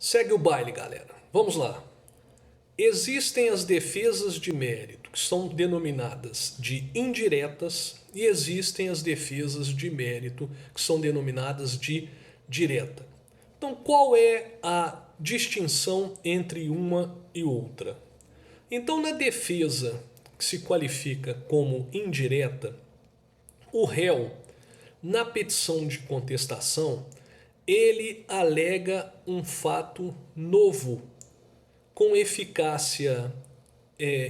Segue o baile, galera. Vamos lá. Existem as defesas de mérito, que são denominadas de indiretas, e existem as defesas de mérito, que são denominadas de direta. Então, qual é a distinção entre uma e outra? Então, na defesa que se qualifica como indireta, o réu, na petição de contestação, ele alega um fato novo, com eficácia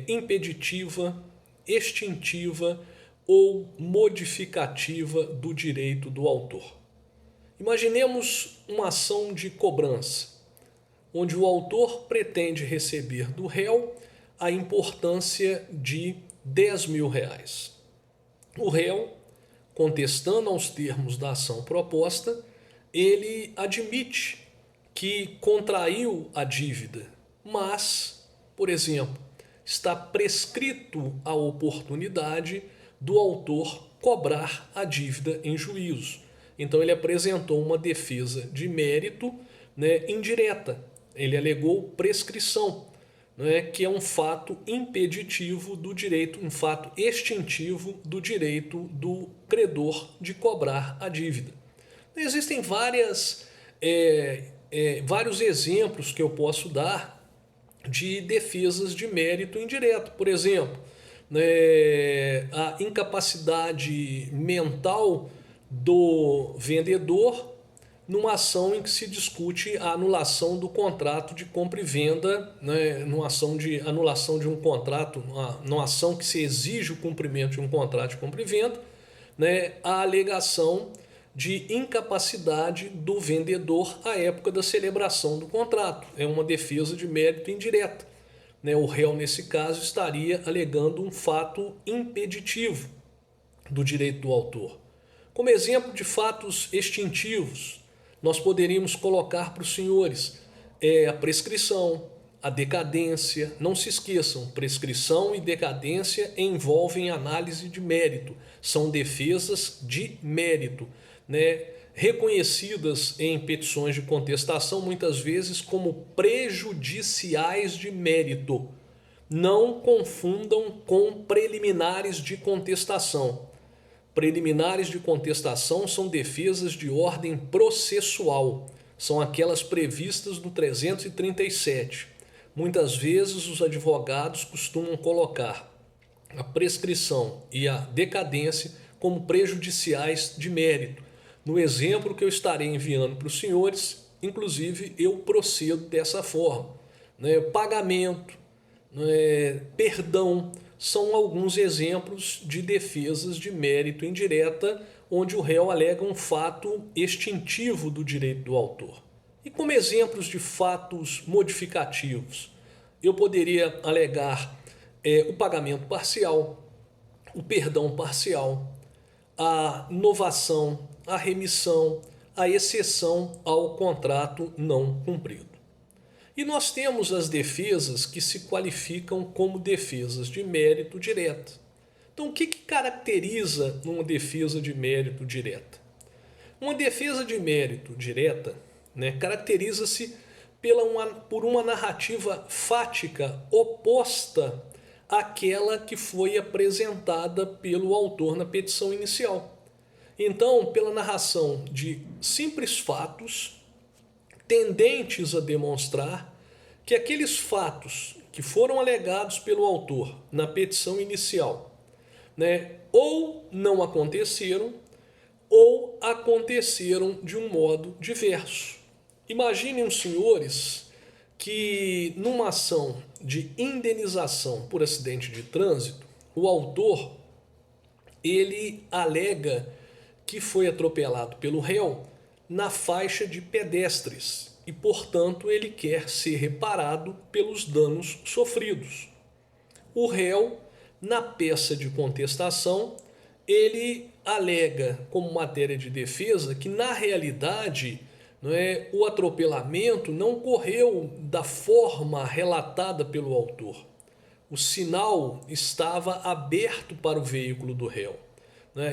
impeditiva, extintiva ou modificativa do direito do autor. Imaginemos uma ação de cobrança, onde o autor pretende receber do réu a importância de 10 mil reais. O réu, contestando aos termos da ação proposta, ele admite que contraiu a dívida, mas, por exemplo, está prescrito a oportunidade do autor cobrar a dívida em juízo. Então ele apresentou uma defesa de mérito, indireta. Ele alegou prescrição, que é um fato impeditivo do direito, um fato extintivo do direito do credor de cobrar a dívida. Existem vários exemplos que eu posso dar de defesas de mérito indireto. Por exemplo, a incapacidade mental do vendedor numa ação em que se discute a anulação do contrato de compra e venda, numa ação de anulação de um contrato, numa ação que se exige o cumprimento de um contrato de compra e venda, a alegação de incapacidade do vendedor à época da celebração do contrato. É uma defesa de mérito indireta. O réu, nesse caso, estaria alegando um fato impeditivo do direito do autor. Como exemplo de fatos extintivos, nós poderíamos colocar para os senhores a prescrição, a decadência. Não se esqueçam, prescrição e decadência envolvem análise de mérito. São defesas de mérito, reconhecidas em petições de contestação muitas vezes como prejudiciais de mérito. Não confundam com preliminares de contestação. Preliminares de contestação são defesas de ordem processual, são aquelas previstas no 337. Muitas vezes os advogados costumam colocar a prescrição e a decadência como prejudiciais de mérito. No exemplo que eu estarei enviando para os senhores, inclusive eu procedo dessa forma. Pagamento, perdão, são alguns exemplos de defesas de mérito indireta, onde o réu alega um fato extintivo do direito do autor. E como exemplos de fatos modificativos, eu poderia alegar o pagamento parcial, o perdão parcial, a novação, a remissão, a exceção ao contrato não cumprido. E nós temos as defesas que se qualificam como defesas de mérito direta. Então, o que caracteriza uma defesa de mérito direta? Uma defesa de mérito direta caracteriza-se por uma narrativa fática oposta àquela que foi apresentada pelo autor na petição inicial. Então, pela narração de simples fatos tendentes a demonstrar que aqueles fatos que foram alegados pelo autor na petição inicial, ou não aconteceram, ou aconteceram de um modo diverso. Imaginem os senhores que numa ação de indenização por acidente de trânsito, o autor ele alega que foi atropelado pelo réu na faixa de pedestres e, portanto, ele quer ser reparado pelos danos sofridos. O réu, na peça de contestação, ele alega como matéria de defesa que, na realidade, o atropelamento não ocorreu da forma relatada pelo autor. O sinal estava aberto para o veículo do réu,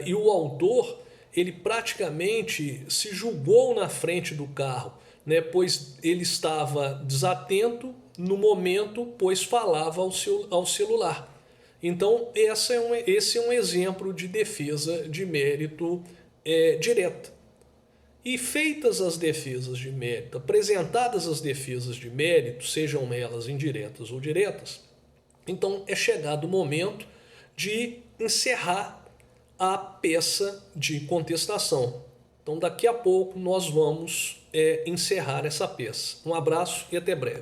e o autor ele praticamente se julgou na frente do carro, né, pois ele estava desatento no momento, pois falava ao celular. Então, esse é um exemplo de defesa de mérito direta. E feitas as defesas de mérito, apresentadas as defesas de mérito, sejam elas indiretas ou diretas, então é chegado o momento de encerrar a peça de contestação. Então daqui a pouco nós vamos encerrar essa peça. Um abraço e até breve.